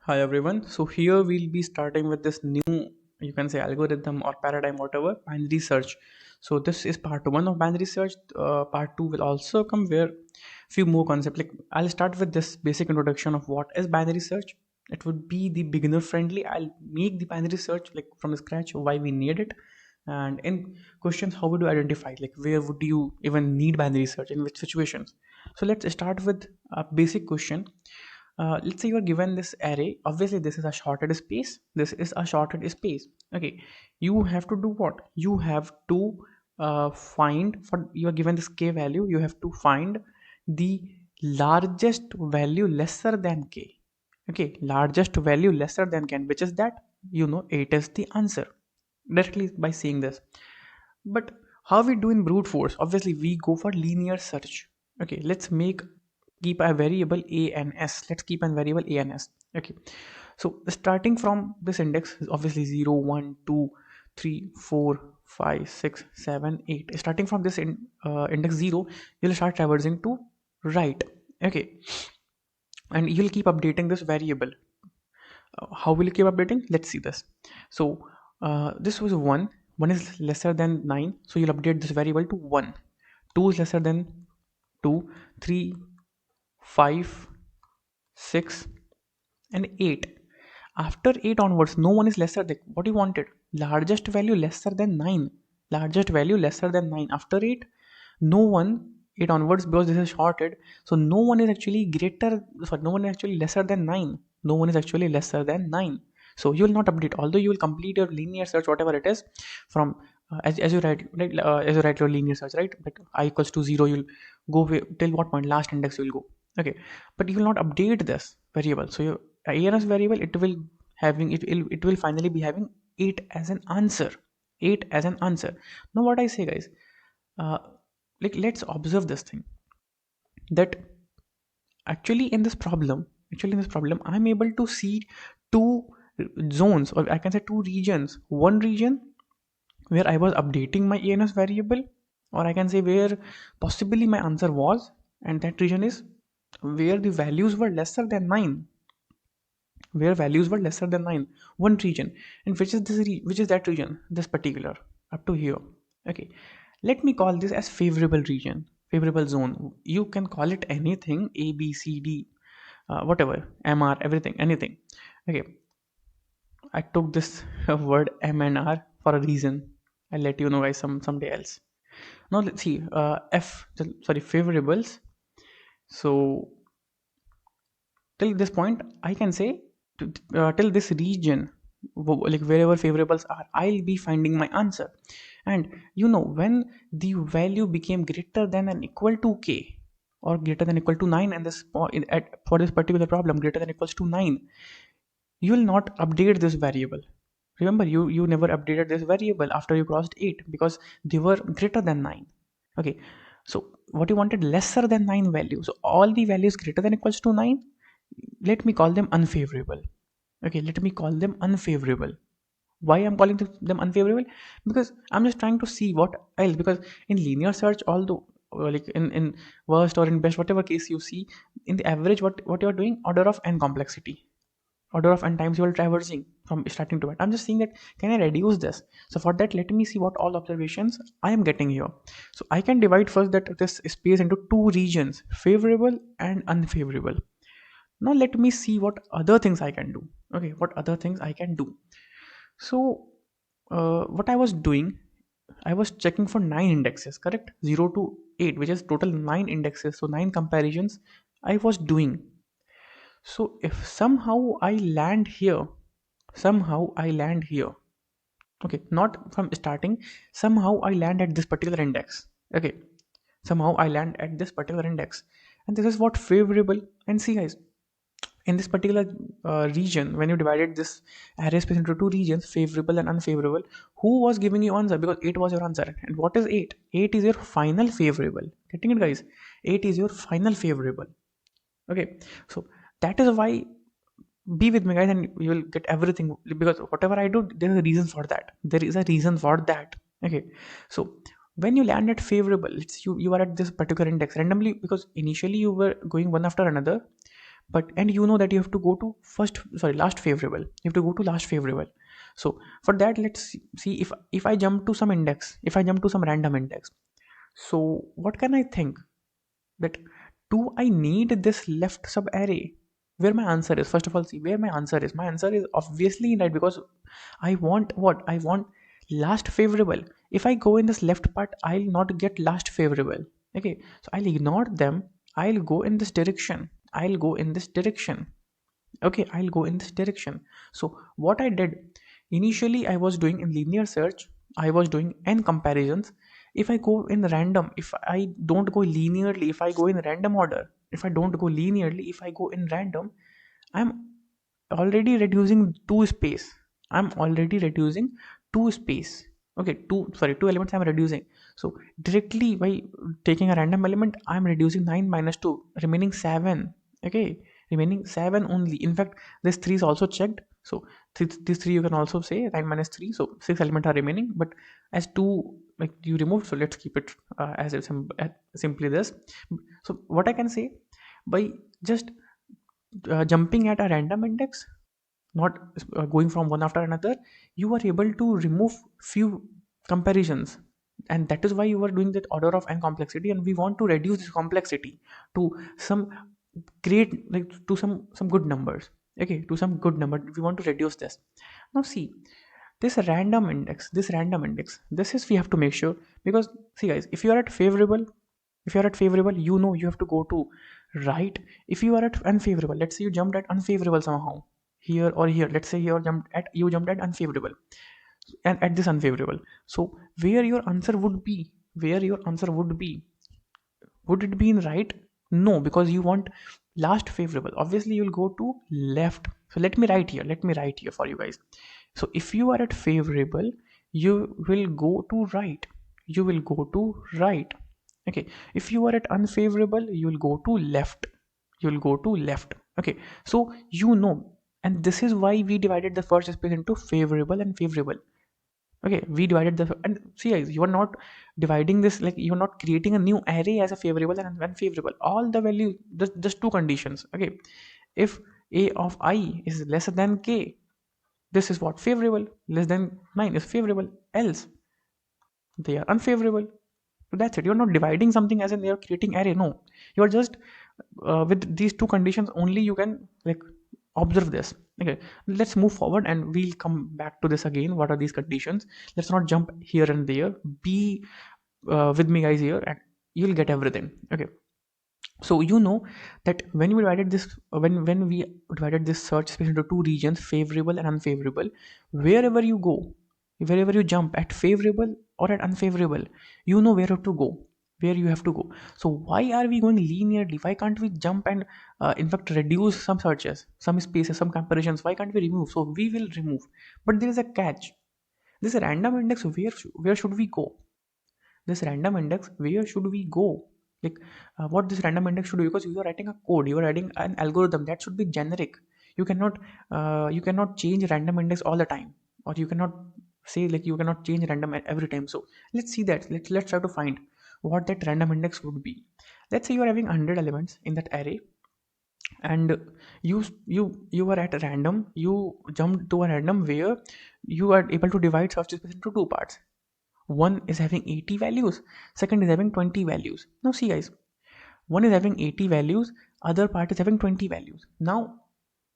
Hi everyone. So here we'll be starting with this new, you can say algorithm or paradigm, whatever, binary search. So this is part one of binary search. Part two will also come where few more concepts. Like I'll start with this basic introduction of what is binary search. It would be the beginner friendly. I'll make the binary search like from scratch, why we need it, and in questions how would you identify, like where would you even need binary search, in which situations. So let's start with a basic question. Let's say you are given this array. Obviously this is a shorted space, this is a shorted space. Okay, you have to do what? You have to find, for you are given this k value, you have to find the largest value lesser than k. Okay, largest value lesser than k, which is that, 8 is the answer directly by seeing this. But how we do in brute force? Obviously we go for linear search. Okay, let's keep a variable a and s. Let's keep a variable a and s. Okay, so starting from this index is obviously 0 1 2 3 4 5 6 7 8. Starting from this index 0, you'll start traversing to right. Okay, and you'll keep updating this variable. How will you keep updating? Let's see this. So this was 1 is lesser than 9, so you'll update this variable to 1. 2 is lesser than 2, 3, 5, 6 and 8. After 8 onwards, no one is lesser than what you wanted. Largest value lesser than 9. Largest value lesser than 9. After 8, no one, 8 onwards, because this is shorted, so no one is actually no one is actually lesser than 9. No one is actually lesser than 9. So you will not update, although you will complete your linear search, whatever it is, from as you write, right, as you write your linear search, right? Like I equals to 0, you'll go till what point? Last index you will go. Okay, but you will not update this variable. So your ANS variable, it will finally be having 8 as an answer. 8 as an answer. Now what I say, guys, uh, like let's observe this thing, that actually in this problem I'm able to see two zones, or I can say two regions. One region where I was updating my ANS variable, or I can say where possibly my answer was, and that region is where the values were lesser than 9. Where values were lesser than 9, one region. And which is which is that region? This particular, up to here. Okay, let me call this as favorable region, favorable zone. You can call it anything, a b c d, whatever, mr, everything, anything. Okay, I took this word m and r for a reason. I'll let you know guys someday else. Now let's see, favorables. So till this point I can say, till this region, like wherever favorables are, I'll be finding my answer. And when the value became greater than and equal to k, or greater than equal to 9, and for this particular problem greater than equals to 9, you will not update this variable. Remember, you never updated this variable after you crossed 8, because they were greater than 9. Okay, so what you wanted, lesser than 9 value. So all the values greater than equals to 9, let me call them unfavorable. Okay, let me call them unfavorable. Why I'm calling them unfavorable? Because I'm just trying to see what else. Because in linear search, although like in worst or in best, whatever case you see, in the average, what you're doing, order of n complexity, order of n times you are traversing from starting to end. I'm just saying that, can I reduce this? So for that, let me see what all observations I am getting here. So I can divide first that this space into two regions, favorable and unfavorable. Now let me see what other things I can do. Okay, what other things I can do. So what I was doing, I was checking for 9 indexes, correct? 0 to 8, which is total 9 indexes, so 9 comparisons I was doing. So if somehow I land here, okay, not from starting, somehow I land at this particular index. Okay, somehow I land at this particular index, and this is what favorable. And see guys, in this particular region, when you divided this array space into two regions, favorable and unfavorable, who was giving you answer? Because 8 was your answer. And what is 8? 8 is your final favorable. Getting it, guys? 8 is your final favorable. Okay, so that is why, be with me guys, and you will get everything. Because whatever I do, there is a reason for that. There is a reason for that. Okay, so when you land at favorable, you are at this particular index randomly, because initially you were going one after another, But and you know that you have to go to last favorable, you have to go to last favorable. So for that, let's see, if I jump to some index, if I jump to some random index, so what can I think, that do I need this left sub array? Where my answer is, first of all, see where my answer is. My answer is obviously right, because I want what I want, last favorable. If I go in this left part, I'll not get last favorable. Okay, so I'll ignore them. I'll go in this direction. I'll go in this direction. Okay, I'll go in this direction. So what I did, initially I was doing in linear search, I was doing n comparisons. If I go in random, if I don't go linearly, if I go in random order, if I don't go linearly, if I go in random, I'm already reducing two space. I'm already reducing two space. Okay, two elements I'm reducing. So directly by taking a random element, I'm reducing 9 minus 2, remaining 7. Okay, remaining 7 only. In fact, this 3 is also checked. So this 3 you can also say 9 minus 3. So 6 elements are remaining. But as 2 like you removed, so let's keep it as it's simply this. So what I can say, by just jumping at a random index, not going from one after another, you are able to remove few comparisons. And that is why you are doing that order of n complexity, and we want to reduce this complexity to some great, like to some good numbers. Okay, to some good number we want to reduce this. Now see, this random index, this is we have to make sure, because see guys, if you are at favorable, you know you have to go to right. If you are at unfavorable, let's say you jumped at unfavorable somehow, here or here, let's say you jumped at unfavorable, and at this unfavorable, so where your answer would be, where your answer would be, would it be in right? No, because you want last favorable, obviously you'll go to left. So let me write here for you guys. So if you are at favorable, you will go to right, you will go to right. Okay, if you are at unfavorable, you will go to left, you will go to left. Okay, so you know, and this is why we divided the first space into favorable and favorable. Okay, we divided the, and see guys, you are not dividing this, like you're not creating a new array as a favorable and unfavorable. All the value, just two conditions. Okay, if a of I is lesser than k, this is what favorable, less than 9 is favorable, else they are unfavorable. So that's it. You're not dividing something as in you're creating array. No, you're just with these two conditions only you can like observe this. Okay, let's move forward and we'll come back to this again. What are these conditions? Let's not jump here and there. Be with me guys here, and you'll get everything. Okay, so you know that when we divided this, when we divided this search space into two regions, favorable and unfavorable, wherever you go, wherever you jump at favorable or at unfavorable, you know where to go, where you have to go. So why are we going linearly? Why can't we jump and in fact reduce some searches, some spaces, some comparisons? Why can't we remove? So we will remove, but there is a catch. This random index, where should we go? This random index, where should we go? Like what this random index should do, because you are writing a code, you are writing an algorithm, that should be generic. You cannot change random index all the time, or you cannot say like you cannot change random every time. So let's see that, let's try to find what that random index would be. Let's say you are having 100 elements in that array, and you are at a random, you jump to a random where you are able to divide search space into two parts. One is having 80 values, second is having 20 values. Now see guys, one is having 80 values, other part is having 20 values. Now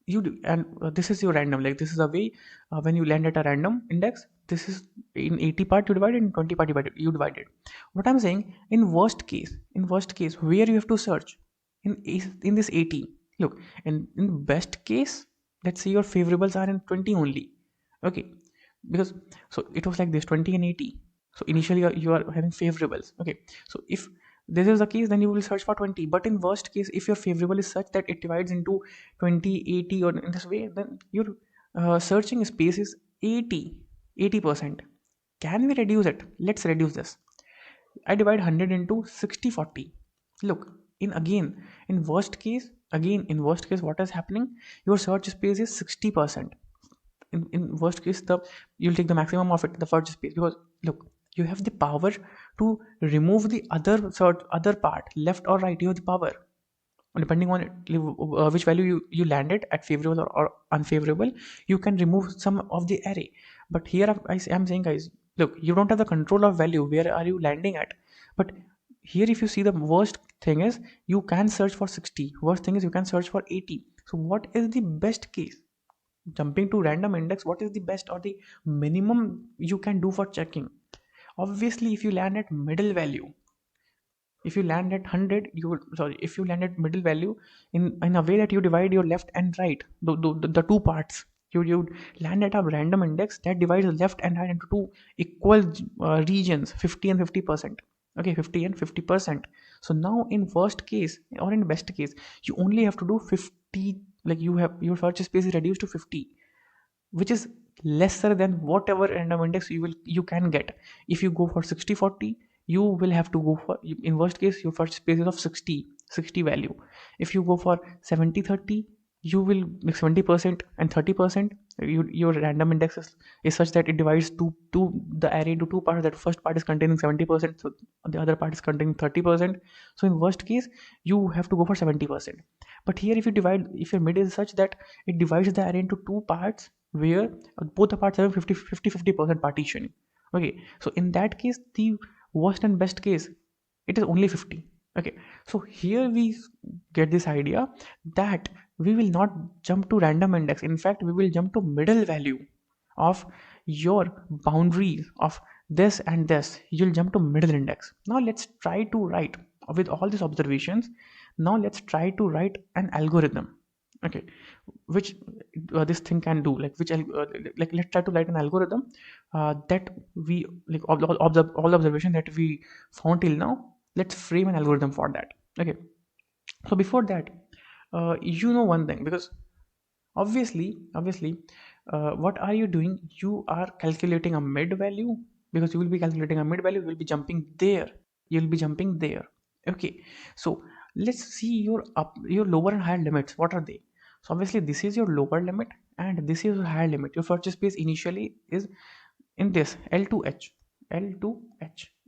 you do, and this is your random, like this is a way when you land at a random index, this is in 80 part you divide, in 20 part you divided. What I'm saying, in worst case where you have to search, in this 80, look, in best case, let's say your favorables are in 20 only. Okay, because so it was like this, 20 and 80. So initially you are having favorables. Okay, so if this is the case, then you will search for 20. But in worst case, if your favorable is such that it divides into 20, 80, or in this way, then your searching space is 80%. Can we reduce it? Let's reduce this. I divide 100 into 60, 40. Look, in worst case, what is happening? Your search space is 60%. In worst case, you'll take the maximum of it, the search space, because look, you have the power to remove the other part, left or right. You have the power. depending on which value you landed at, favorable or unfavorable, you can remove some of the array. But here I'm saying, guys, look, you don't have the control of value, where are you landing at. But here, if you see, the worst thing is you can search for 60, worst thing is you can search for 80. So what is the best case? Jumping to random index, what is the best or the minimum you can do for checking? Obviously, if you land at middle value, if you land at 100, you would, sorry, if you land at middle value in a way that you divide your left and right, the two parts, you land at a random index that divides left and right into two equal regions, 50 and 50%. Okay, 50 and 50%. So now in worst case or in best case, you only have to do 50, like you have your search space is reduced to 50, which is lesser than whatever random index you can get. If you go for 60/40, you will have to go for, in worst case, your first space is of 60 value. If you go for 70/30, you will make 70% and 30%. Your random index is such that it divides the array into two parts. That first part is containing 70%, so the other part is containing 30%. So in worst case, you have to go for 70%. But here, if your mid is such that it divides the array into two parts, where both the parts have 50% partitioning. Okay, so in that case, the worst and best case, it is only 50. Okay, so here we get this idea that we will not jump to random index. In fact, we will jump to middle value of your boundaries of this and this. You'll jump to middle index. Now let's try to write, with all these observations, now let's try to write an algorithm. Okay, which this thing can do, like like let's try to write an algorithm that we, like all the observation that we found till now, let's frame an algorithm for that. Okay, so before that, you know one thing, because obviously what are you doing? You are calculating a mid value, because you will be calculating a mid value, you will be jumping there, okay. So let's see your lower and higher limits. What are they? So obviously this is your lower limit and this is your higher limit. Your search space initially is in this L2H.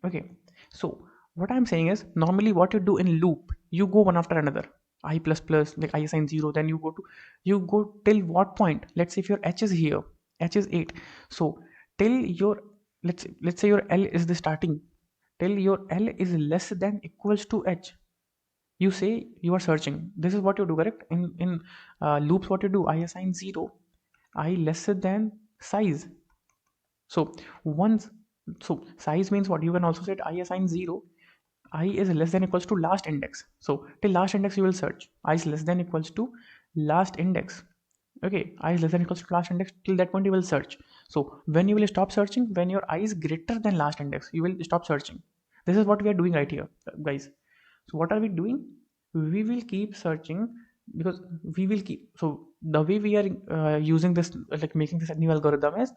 Okay, so what I'm saying is, normally what you do in loop, you go one after another, I plus plus, like I assign 0, then you go till what point? Let's say if your H is here, H is 8, so till your, let's say your L is the starting, till your L is less than equals to H, you say you are searching. This is what you do, correct? In loops, what you do, I assign 0, I lesser than size. So once, so size means what? You can also say I assign 0, I is less than equals to last index. So till last index you will search. I is less than equals to last index. Okay, I is less than equals to last index. Till that point you will search. So when you will stop searching? When your I is greater than last index, you will stop searching. This is what we are doing right here, guys. So what are we doing? We will keep searching, because we will keep, so the way we are using this, like making this new algorithm, is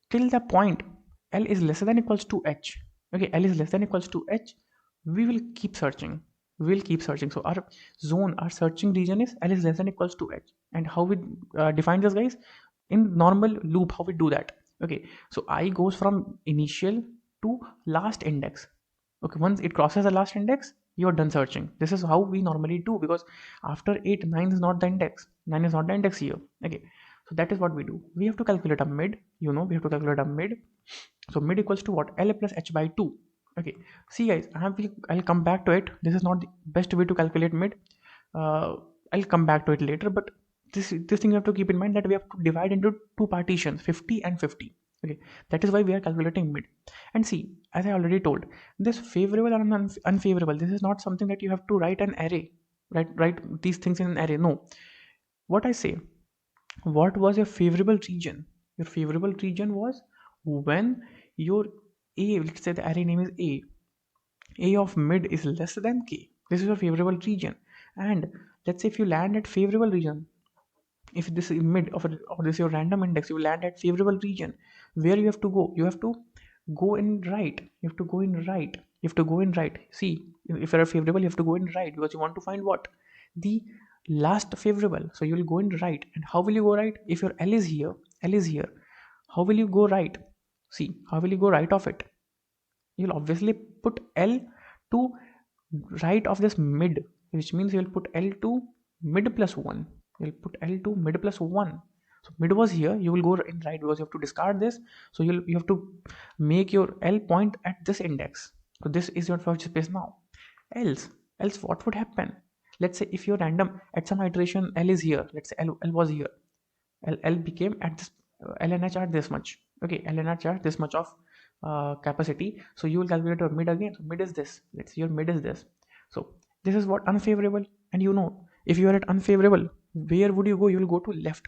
till the point L is less than equals to H. Okay, L is less than equals to H, we will keep searching. So our zone, our searching region is L is less than equals to H. And how we define this, guys? In normal loop, how we do that? Okay, so I goes from initial to last index. Okay, once it crosses the last index, you are done searching. This is how we normally do, because after 8, 9 is not the index. 9 is not the index here. Okay, so that is what we do. We have to calculate a mid. We have to calculate a mid. So mid equals to what? L plus H by 2. Okay, see guys, I'll come back to it. This is not the best way to calculate mid. I'll come back to it later, but this thing you have to keep in mind, that we have to divide into two partitions, 50 and 50. Okay, that is why we are calculating mid. And see, as I already told, this favorable and unfavorable, this is not something that you have to write an array, write these things in an array. No, what I say, what was your favorable region? Your favorable region was when your A, let's say the array name is A of mid is less than K. This is your favorable region. And let's say if you land at favorable region, if this is mid of this is your random index, you land at favorable region. Where you have to go? You have to go in right. You have to go in right. See, if you are favorable, you have to go in right, because you want to find what? The last favorable. So you will go in right. And how will you go right? If your L is here, how will you go right? See, how will you go right of it? You'll obviously put L to right of this mid. which means you'll put L to mid plus 1. You'll put L to mid plus 1. So mid was here, you will go in right because you have to discard this. So you have to make your L point at this index. So this is your first space now. Else, else what would happen? Let's say if your random at some iteration L is here, let's say L was here. L became at this L and H are this much. Okay, L and H are this much of capacity. So you will calculate your mid again. So mid is this. Let's see, your mid is this. So this is what unfavorable. And you know, if you are at unfavorable, where would you go? You will go to left.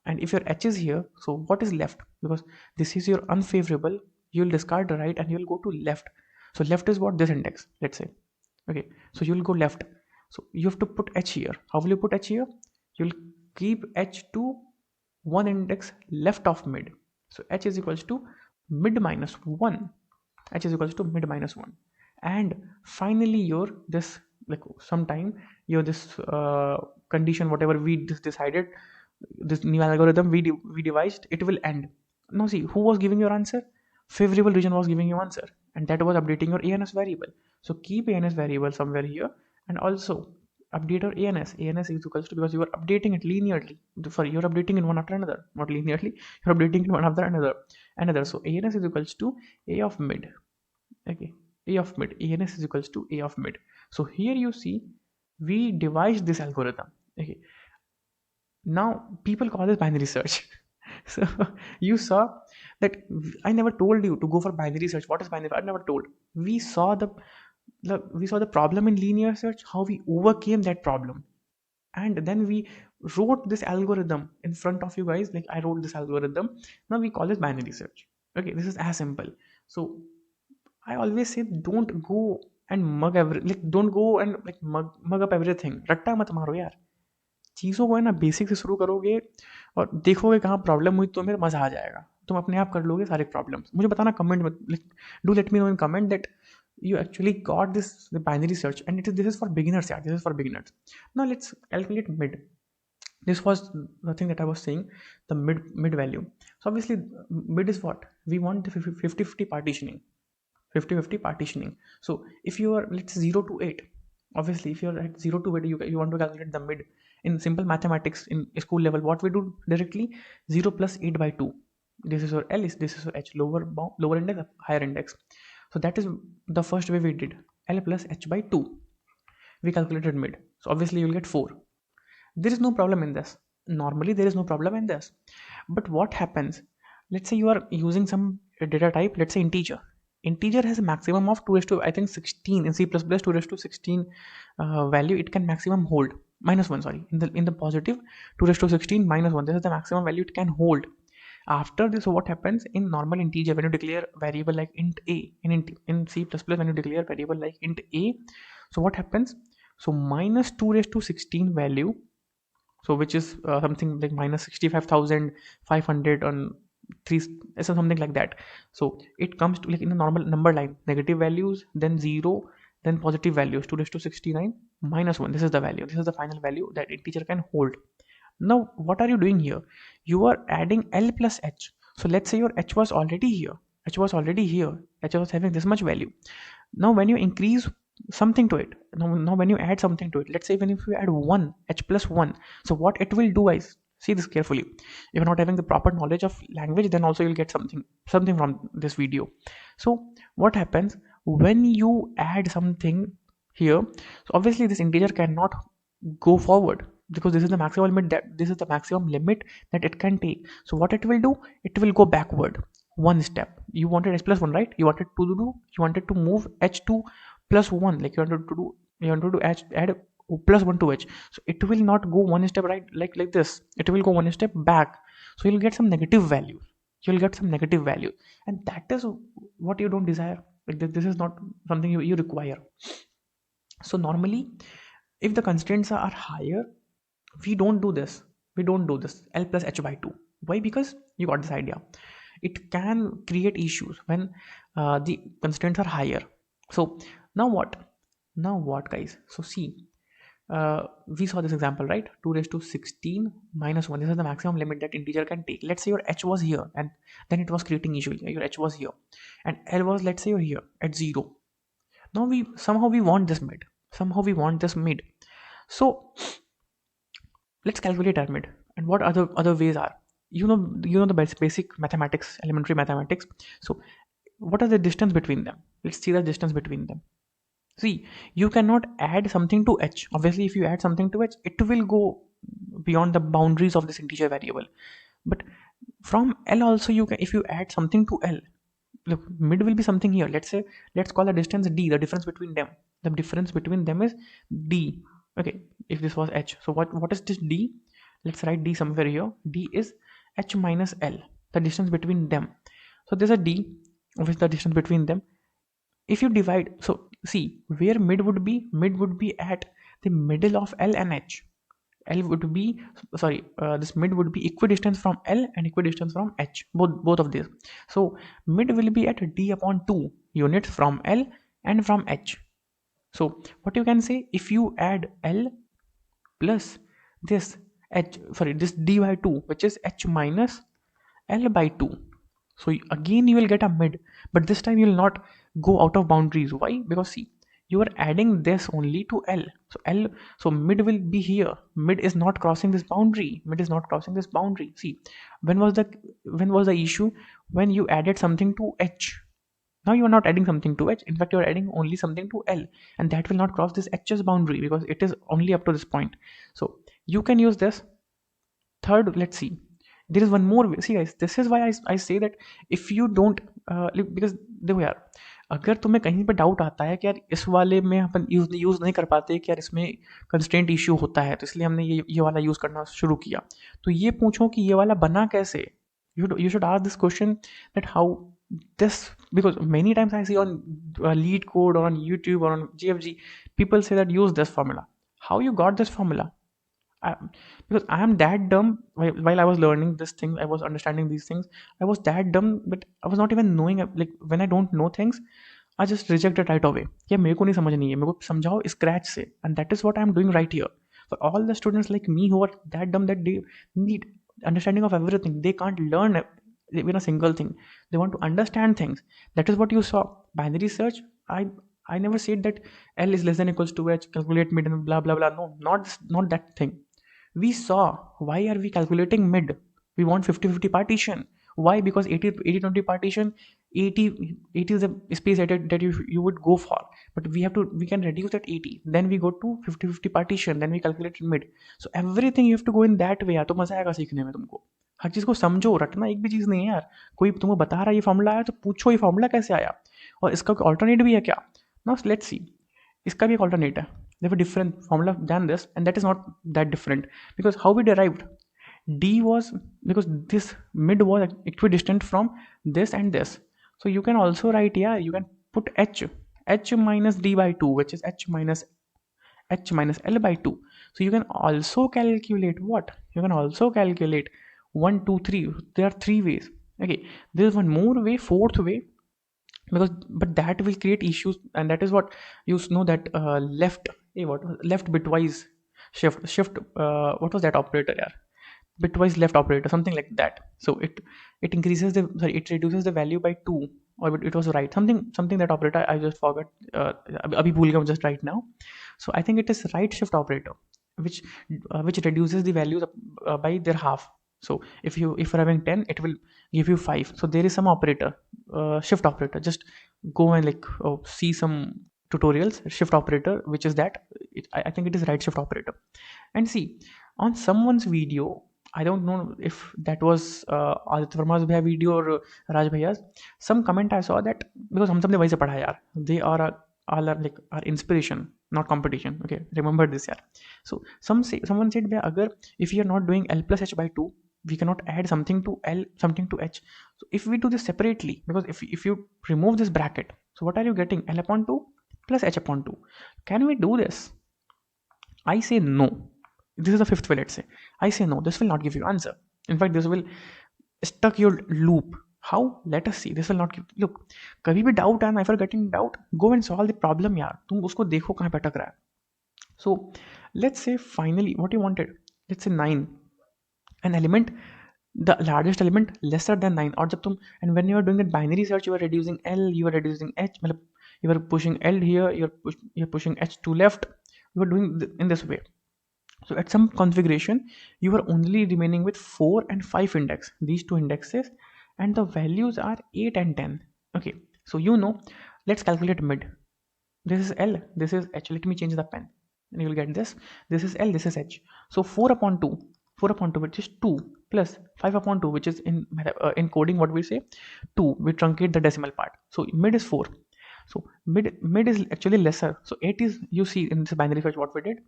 And if your H is here, so what is left? Because this is your unfavorable, you'll discard the right and you'll go to left. So left is what? This index, let's say. Okay, so you'll go left. So you have to put H here. How will you put H here? You'll keep H to one index left of mid. So H is equals to mid minus 1. H is equals to mid minus 1. And finally your this, like sometime your this condition, whatever we decided, this new algorithm we devised, it will end. Now see, who was giving your answer? Favorable region was giving you answer, and that was updating your ANS variable. So keep ANS variable somewhere here, and also update your ANS. ANS is equals to, because you are updating it linearly. Sorry, you're updating it one after another, not linearly. You're updating it one after another. So ANS is equals to A of mid. Okay, A of mid. ANS is equals to A of mid. So here you see we devised this algorithm. Okay. Now people call this binary search. So you saw that I never told you to go for binary search. What is binary? I never told. We saw the problem in linear search, how we overcame that problem, and then we wrote this algorithm in front of you guys. Like I wrote this algorithm. Now we call it binary search. Okay, this is as simple. So I always say, don't go and don't go and like mug up everything. रट्टा मत मारो यार. चीज़ों को है ना basic से शुरू करोगे और देखोगे कहाँ प्रॉब्लम हुई तो मेरे मज़ा आ जाएगा. तुम अपने आप कर लोगे सारे प्रॉब्लम्स. मुझे बताना कमेंट में, do let me know in comment that you actually got this the binary search, and this is for beginners. Yeah, this is for beginners. Now let's calculate mid. This was the thing that I was saying, the mid value. So obviously mid is what we want, the 50-50 partitioning. 50-50 partitioning. So if you are, let's 0 to 8, obviously if you're at 0 to 8, you want to calculate the mid in simple mathematics in school level. What we do directly, 0 plus 8 by 2. This is your L, this is your H, lower bound, lower index, higher index. So that is the first way we did. L plus H by 2. We calculated mid. So obviously you'll get 4. There is no problem in this. Normally there is no problem in this. But what happens? Let's say you are using some data type, let's say integer. Integer has a maximum of 2 raised to, I think, 16 in C++, 2 raised to 16 value. It can maximum hold. Minus 1, sorry. In the positive, 2 raised to 16 minus 1. This is the maximum value it can hold. After this, so what happens in normal integer when you declare variable like int a in C++ when you declare variable like int a, so what happens? So minus 2 raised to 16 value, so which is something like minus 65,500 on 3, something like that. So it comes to like in a normal number line, negative values, then 0, then positive values, 2 raised to 69 minus 1. This is the value. This is the final value that integer can hold. Now what are you doing here? You are adding L plus H. So let's say your H was already here. H was having this much value. Now when you increase something to it, now when you add something to it, let's say even if you add 1, H plus 1, so what it will do, guys, see this carefully. If you're not having the proper knowledge of language, then also you'll get something from this video. So what happens when you add something here? So obviously this integer cannot go forward, because this is the maximum limit that it can take. So what it will do, it will go backward one step. You wanted H plus 1, right? You wanted to move H to plus 1, like you wanted to add plus 1 to H. So it will not go one step right, like this. It will go one step back. So you'll get some negative value. And that is what you don't desire. Like this is not something you require. So normally if the constraints are higher, we don't do this. L plus H by 2. Why? Because you got this idea. It can create issues when the constraints are higher. So now what, guys? So see, we saw this example, right? 2 raised to 16 minus 1. This is the maximum limit that integer can take. Let's say your H was here, and then it was creating issue. Your H was here, and L was, let's say, you're here at 0. Now we want this mid. Somehow we want this mid. So let's calculate our mid. And what other ways are? You know the basic mathematics, elementary mathematics. So what are the distance between them? Let's see the distance between them. See, you cannot add something to h. Obviously, if you add something to h, it will go beyond the boundaries of this integer variable. But from L also, you can, if you add something to L, look, mid will be something here. Let's call the distance d, the difference between them. The difference between them is d. Okay, if this was h. So what is this d? Let's write d somewhere here. D is h minus L, the distance between them. So there's a d, with the distance between them. If you divide, so see where mid would be at the middle of L and h. L would be, sorry, this mid would be equidistant from L and equidistant from h, both of these. So mid will be at d upon 2 units from L and from h. So what you can say, if you add L plus this h, sorry, this d by 2, which is h minus L by 2, so again you will get a mid, but this time you will not go out of boundaries. Why? Because see, you are adding this only to L. So L, so mid will be here. Mid is not crossing this boundary. Mid is not crossing this boundary. See, when was the issue? When you added something to H. Now you are not adding something to H. In fact, you are adding only something to L, and that will not cross this H's boundary because it is only up to this point. So you can use this. Third, let's see, there is one more way. See guys, this is why I say that if you don't because देखो यार, अगर तुम्हें कहीं पे doubt आता है कि यार इस वाले में अपन यूज़ नहीं कर पाते कि यार इसमें कंस्ट्रेंट इशू होता है, तो इसलिए हमने ये वाला यूज़ करना शुरू किया, तो ये पूछो कि ये वाला बना कैसे. You should ask this question, that how this, because many times I see on lead code or on YouTube or on GFG, people say that use this formula. How you got this formula? I, because I am that dumb. While I was learning this thing, I was understanding these things, I was that dumb, but I was not even knowing, like when I don't know things, I just reject it right away. Yeah, मेरे को नहीं समझ नहीं है, मेरे को समझाओ scratch से. And that is what I am doing right here. For all the students like me who are that dumb that they need understanding of everything, they can't learn even a single thing. They want to understand things. That is what you saw. Binary search, I never said that L is less than equals to H, calculate mid and blah blah blah. No, not that thing. We saw, why are we calculating mid? We want 50-50 partition. Why? Because 80-20 partition, 80 is the space that you would go for, but we can reduce that 80, then we go to 50-50 partition, then we calculate mid. So everything you have to go in that way. तो मजा आएगा सीखने में तुमको. हर चीज़ को समझो, रटना एक भी चीज़ नहीं है यार. कोई तुम्हें बता रहा है ये फॉर्मूला आया, तो पूछो ये फॉर्मूला कैसे आया, और इसका ऑल्टरनेट भी है क्या. नाउ लेट्स सी, इसका भी एक ऑल्टरनेट है. They have a different formula than this, and that is not that different, because how we derived d was because this mid was equidistant from this and this. So you can also write, yeah, you can put h minus d by 2, which is h minus L by 2. So you can also calculate what? You can also calculate 1 2 3. There are three ways. Okay, there is one more way, fourth way, because but that will create issues, and that is what you know, that left bitwise shift what was that operator, yeah, bitwise left operator, something like that. So it increases the, sorry, it reduces the value by 2, or it was right, something that operator I just forgot, abhi bhul gaya just right now. So I think it is right shift operator, which reduces the values by their half. So if you're having 10, it will give you 5. So there is some operator, shift operator. Just go and see some tutorials, shift operator, which is that. I think it is right shift operator. And see, on someone's video, I don't know if that was Aditya Verma's video or Raj Bhaiya's, some comment I saw that, because हम सबने वही से पढ़ा यार, they are all are like our inspiration, not competition. Okay, remember this yaar. So someone said, agar if you are not doing L plus H by 2, we cannot add something to L, something to H. So if we do this separately, because if you remove this bracket, so what are you getting? L upon 2 plus H upon 2. Can we do this? I say no. This is the fifth way, let's say. I say no, this will not give you answer. In fact, this will stuck your loop. How? Let us see. This will not give. Look, कभी भी doubt है, if you're getting doubt, go and solve the problem यार. तुम उसको देखो कहाँ पे अटक रहा है. So let's say finally what you wanted. Let's say 9. An element, the largest element lesser than 9. और जब तुम, and when you are doing that binary search, you are reducing L, you are reducing H. मतलब You are pushing L here, you're pushing H to left. You are doing in this way. So at some configuration, you are only remaining with 4 and 5 index, these two indexes, and the values are 8 and 10. Okay, so let's calculate mid. This is L, this is H. Let me change the pen and you will get this. This is L, this is H. So 4 upon 2, 4 upon 2, which is 2, plus 5 upon 2, which is in coding what we say 2. We truncate the decimal part. So mid is 4. So mid is actually lesser. So 8 is, you see in this binary search what we did.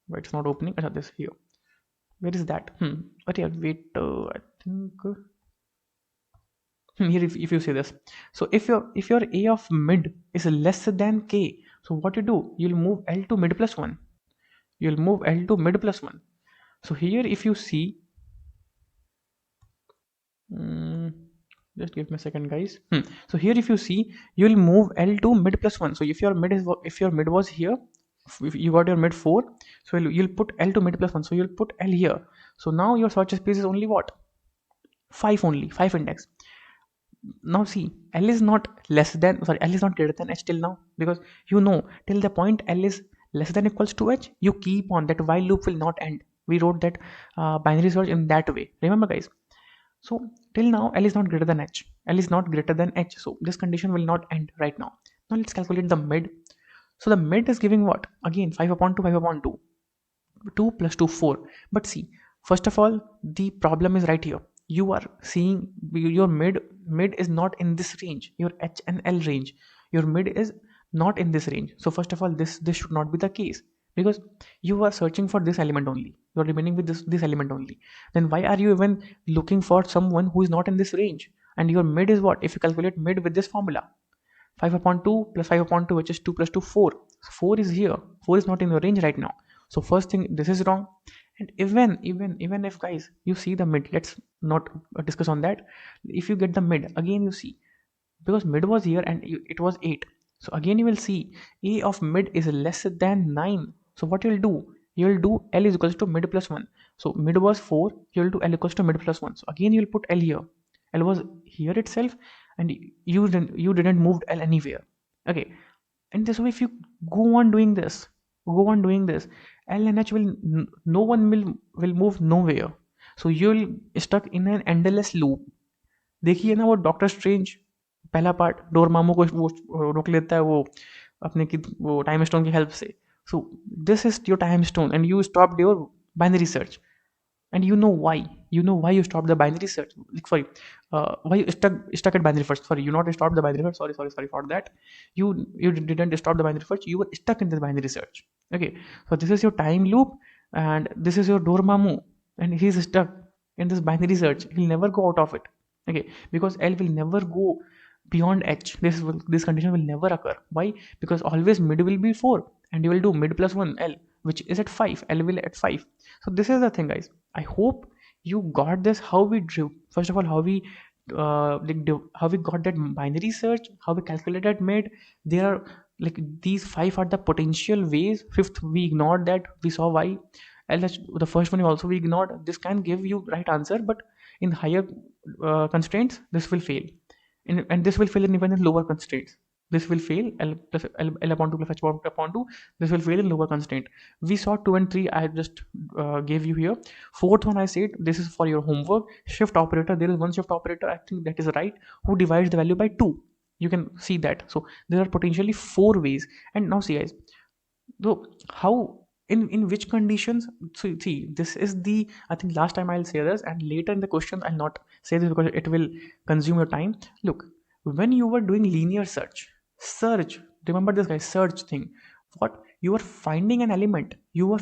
Wait, it's not opening. This here. Where is that? Okay, wait. I think here if you see this. So if your A of mid is less than K, so what you do? You'll move L to mid plus 1. You'll move L to mid plus 1. So here if you see, just give me a second, guys. So here if you see, you'll move L to mid plus 1. So if your mid was here, if you got your mid 4, so you'll put L to mid plus 1. So you'll put L here. So now your search space is only what? 5 only, 5 index. Now see, L is not greater than H till now, because till the point L is less than equals to H, you keep on, that while loop will not end. We wrote that binary search in that way, remember guys. So till now L is not greater than H, so this condition will not end right now. Now let's calculate the mid. So the mid is giving what? Again 5 upon 2, 5 upon 2, 2 plus 2, 4. But see, first of all, the problem is right here. You are seeing your mid is not in this range, your H and L range. Your mid is not in this range. So first of all, this should not be the case, because you are searching for this element only. You are remaining with this element only. Then why are you even looking for someone who is not in this range? And your mid is what? If you calculate mid with this formula, 5 upon 2 plus 5 upon 2, which is 2 plus 2, 4. So 4 is here. 4 is not in your range right now. So first thing, this is wrong. And even if guys, you see the mid, let's not discuss on that. If you get the mid, again you see, because mid was here and it was 8. So again you will see A of mid is less than 9. So what you will do? You will do L is equals to mid plus 1. So mid was 4, you will do L equals to mid plus 1. So again you will put L here. L was here itself, and you didn't move L anywhere. Okay, and this way if you go on doing this, L and H will, no one will move nowhere. So you'll stuck in an endless loop. देखिए ना वो doctor strange पहला part, Dormammu को वो रोक लेता है वो अपने की वो टाइम स्टोन की हेल्प से. So this is your time stone, and you stopped your binary search. And you know why you stopped the binary search. Sorry, why you stuck at binary first. Sorry, you not stopped the binary first. Sorry for that. You didn't stop the binary first. You were stuck in the binary search. Okay, so this is your time loop, and this is your Dormammu, and he's stuck in this binary search. He'll never go out of it. Okay, because L will never go beyond H. This condition will never occur. Why? Because always mid will be 4, and you will do mid plus 1 L, which is at 5. L will at 5. So this is the thing, guys. I hope you got this. How we drew, first of all, how we got that binary search, how we calculated mid. There are these 5 are the potential ways. 5th we ignored that, we saw why. LH, the first one also we ignored. This can give you right answer, but in higher constraints this will fail, and this will fail even in lower constraints. This will fail L upon 2 plus H upon 2. This will fail in lower constraint. We saw 2 and 3. I just gave you here. 4th one I said this is for your homework. Shift operator. There is one shift operator. I think that is right. Who divides the value by 2? You can see that. So there are potentially 4 ways. And now see guys. So how in which conditions? So see, this is the, I think last time I'll say this, and later in the question I'll not say this because it will consume your time. Look, when you were doing linear search, remember this guys, search thing. What? You are finding an element. You were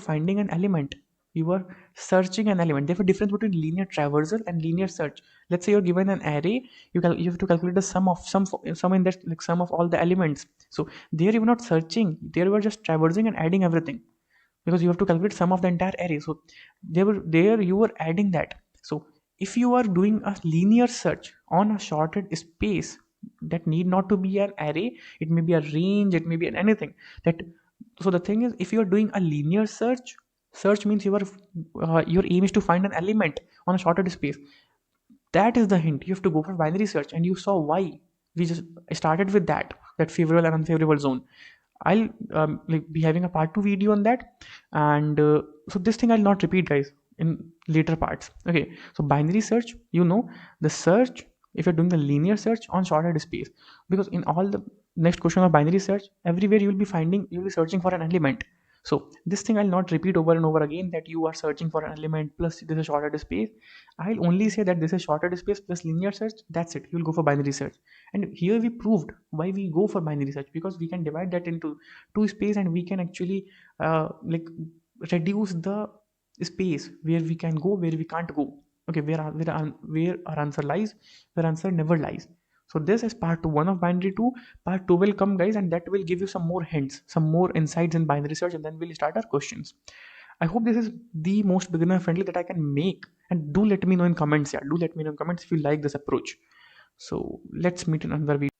searching an element. There's a difference between linear traversal and linear search. Let's say you're given an array, you have to calculate the sum in that, like sum of all the elements. So there you were not searching, there you were just traversing and adding everything, because you have to calculate sum of the entire array. So there you were adding that. So if you are doing a linear search on a shorted space, that need not to be an array, it may be a range, it may be anything that. So the thing is, if you are doing a linear search means your aim is to find an element on a shorted space. That is the hint. You have to go for binary search, and you saw why we just started with that. that favorable and unfavorable zone. I'll like be having a part 2 video on that. And so this thing I'll not repeat, guys, in later parts. Okay, so binary search, the search, if you're doing the linear search on shorted space, because in all the next question of binary search, everywhere you'll be searching for an element. So this thing I'll not repeat over and over again, that you are searching for an element plus this is shorted space. I'll only say that this is shorted space plus linear search. That's it. You'll go for binary search. And here we proved why we go for binary search, because we can divide that into two space, and we can actually like reduce the space where we can go, where we can't go. Okay, where our answer lies, where answer never lies. So this is part one of binary 2. Part 2 will come, guys, and that will give you some more hints, some more insights in binary search, and then we'll start our questions. I hope this is the most beginner friendly that I can make. And do let me know in comments. Yeah, do let me know in comments if you like this approach. So let's meet in another video.